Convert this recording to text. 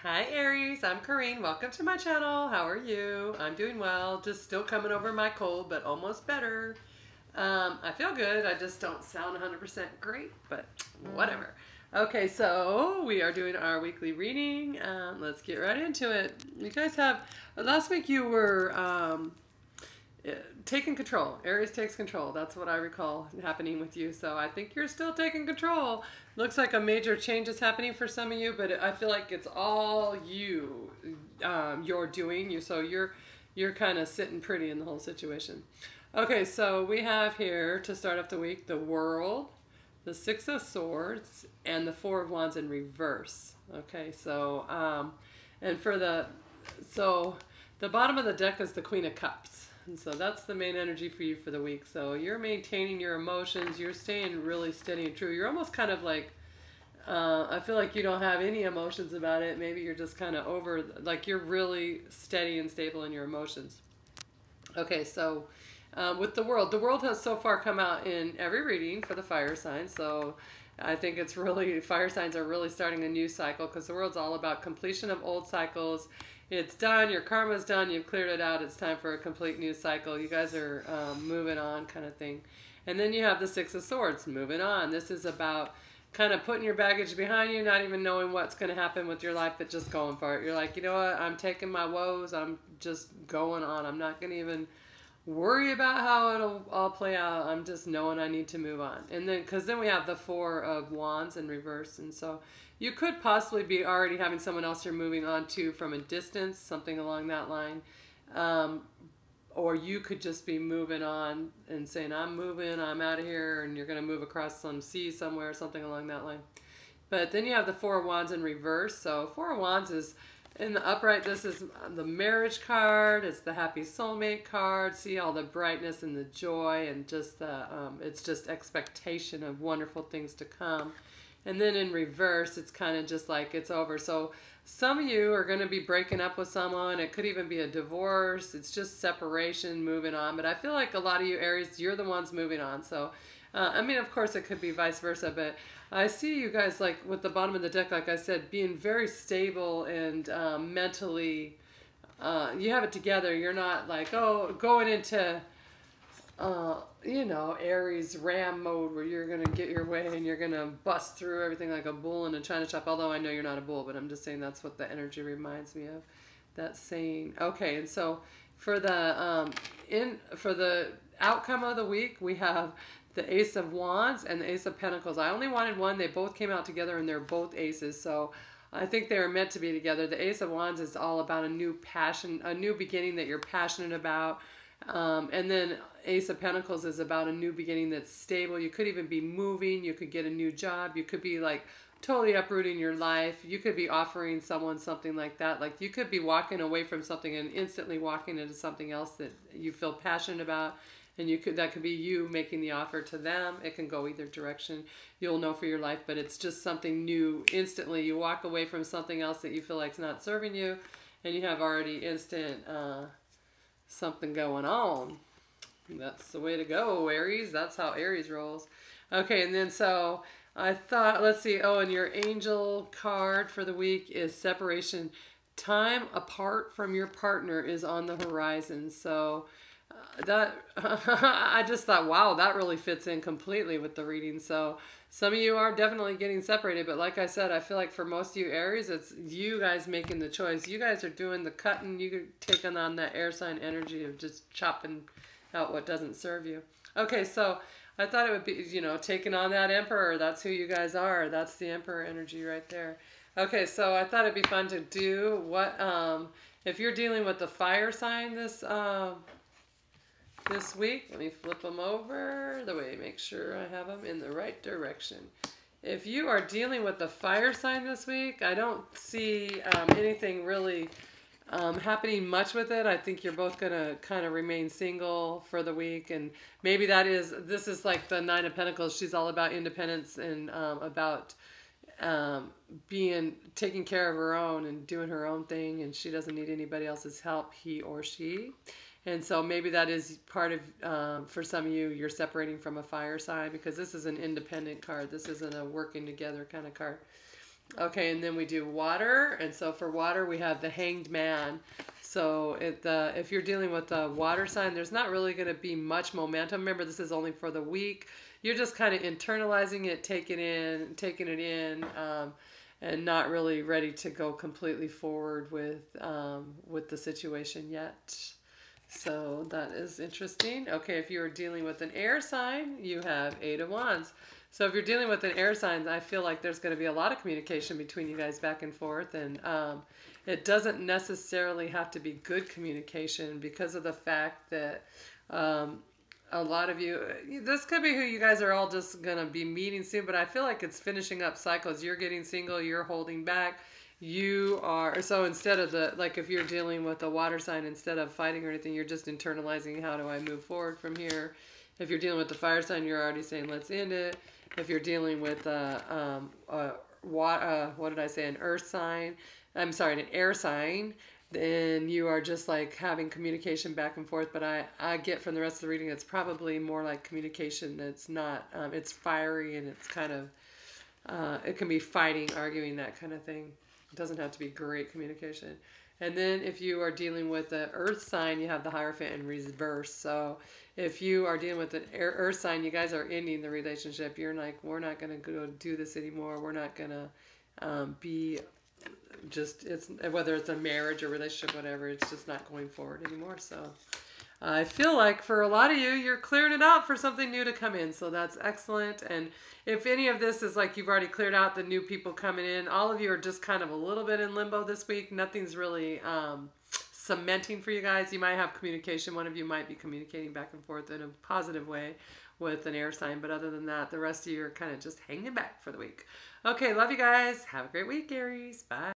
Hi Aries, I'm Corrine. Welcome to my channel. How are you? I'm doing well. Just still coming over my cold, but almost better. I feel good. I just don't sound 100% great, but whatever. Okay, so we are doing our weekly reading. Let's get right into it. You guys have, last week you were taking control. Aries takes control. That's what I recall happening with you. So I think you're still taking control. Looks like a major change is happening for some of you, but I feel like it's all you. You're doing. So you're kind of sitting pretty in the whole situation. Okay, so we have here to start off the week the World, the Six of Swords, and the Four of Wands in reverse. Okay, so and for the bottom of the deck is the Queen of Cups. And so that's the main energy for you for the week. So you're maintaining your emotions. You're staying really steady and true. You're almost kind of like, I feel like you don't have any emotions about it. Maybe you're just kind of over, like you're really steady and stable in your emotions. Okay, so with the world has so far come out in every reading for the fire signs. So I think it's really, fire signs are really starting a new cycle because the world's all about completion of old cycles. It's done, your karma's done, you've cleared it out, it's time for a complete new cycle. You guys are moving on kind of thing. And then you have the Six of Swords, moving on. This is about kind of putting your baggage behind you, not even knowing what's going to happen with your life, but just going for it. You're like, you know what, I'm taking my woes, I'm just going on. I'm not going to even worry about how it'll all play out. I'm just knowing I need to move on. And then, because then we have the Four of Wands in reverse. And so you could possibly be already having someone else you're moving on to from a distance, something along that line. Or you could just be moving on and saying, I'm moving, I'm out of here, and you're going to move across some sea somewhere, something along that line. But then you have the Four of Wands in reverse. So Four of Wands is in the upright. This is the marriage card. It's the happy soulmate card. See all the brightness and the joy and just the, it's just expectation of wonderful things to come. And then in reverse, it's kind of just like it's over. So some of you are going to be breaking up with someone. It could even be a divorce. It's just separation, moving on. But I feel like a lot of you Aries, you're the ones moving on. So, I mean, of course, it could be vice versa. But I see you guys, like with the bottom of the deck, like I said, being very stable and mentally, you have it together. You're not like, oh, going into you know, Aries ram mode where you're going to get your way and you're going to bust through everything like a bull in a china shop. Although I know you're not a bull, but I'm just saying that's what the energy reminds me of, that saying. Okay, and so for the for the outcome of the week, we have the Ace of Wands and the Ace of Pentacles. I only wanted one. They both came out together and they're both aces. So I think they were meant to be together. The Ace of Wands is all about a new passion, a new beginning that you're passionate about. And then Ace of Pentacles is about a new beginning that's stable. You could even be moving. You could get a new job. You could be like totally uprooting your life. You could be offering someone something like that. Like you could be walking away from something and instantly walking into something else that you feel passionate about. And you could, that could be you making the offer to them. It can go either direction. You'll know for your life, but it's just something new. Instantly, you walk away from something else that you feel like is not serving you, and you have already instant something going on. That's the way to go, Aries. That's how Aries rolls. Okay, and then so I thought, let's see. Oh, and your angel card for the week is separation. Time apart from your partner is on the horizon. So that I just thought, wow, that really fits in completely with the reading. So some of you are definitely getting separated, but like I said, I feel like for most of you Aries, it's you guys making the choice. You guys are doing the cutting. You're taking on that air sign energy of just chopping out what doesn't serve you. Okay, so I thought it would be, you know, taking on that Emperor. That's who you guys are. That's the Emperor energy right there. Okay, so I thought it'd be fun to do what, if you're dealing with the fire sign this week, let me flip them over the way, make sure I have them in the right direction. If you are dealing with the fire sign this week, I don't see anything really happening much with it. I think you're both going to kind of remain single for the week, and maybe this is like the Nine of Pentacles. She's all about independence and about taking care of her own and doing her own thing, and she doesn't need anybody else's help, he or she. And so maybe that is part of, for some of you, you're separating from a fire sign because this is an independent card. This isn't a working together kind of card. Okay, and then we do water. And so for water, we have the Hanged Man. So if you're dealing with a water sign, there's not really going to be much momentum. Remember, this is only for the week. You're just kind of internalizing it, taking it in, and not really ready to go completely forward with the situation yet. So that is interesting. Okay, if you're dealing with an air sign, you have Eight of Wands. So if you're dealing with an air sign, I feel like there's going to be a lot of communication between you guys back and forth. And it doesn't necessarily have to be good communication because of the fact that a lot of you, this could be who you guys are all just going to be meeting soon, but I feel like it's finishing up cycles. You're getting single, you're holding back. You are, so instead of like if you're dealing with a water sign, instead of fighting or anything, you're just internalizing, how do I move forward from here? If you're dealing with the fire sign, you're already saying, let's end it. If you're dealing with what did I say, an earth sign, I'm sorry, an air sign, then you are just like having communication back and forth. But I get from the rest of the reading, it's probably more like communication that's not, it's fiery and it's kind of, it can be fighting, arguing, that kind of thing. It doesn't have to be great communication. And then if you are dealing with the earth sign, you have the Hierophant in reverse. So if you are dealing with an earth sign, you guys are ending the relationship. You're like, we're not going to go do this anymore. We're not going to be just, it's whether it's a marriage or relationship, whatever, it's just not going forward anymore. So I feel like for a lot of you, you're clearing it out for something new to come in. So that's excellent. And if any of this is like you've already cleared out the new people coming in, all of you are just kind of a little bit in limbo this week. Nothing's really cementing for you guys. You might have communication. One of you might be communicating back and forth in a positive way with an air sign. But other than that, the rest of you are kind of just hanging back for the week. Okay, love you guys. Have a great week, Aries. Bye.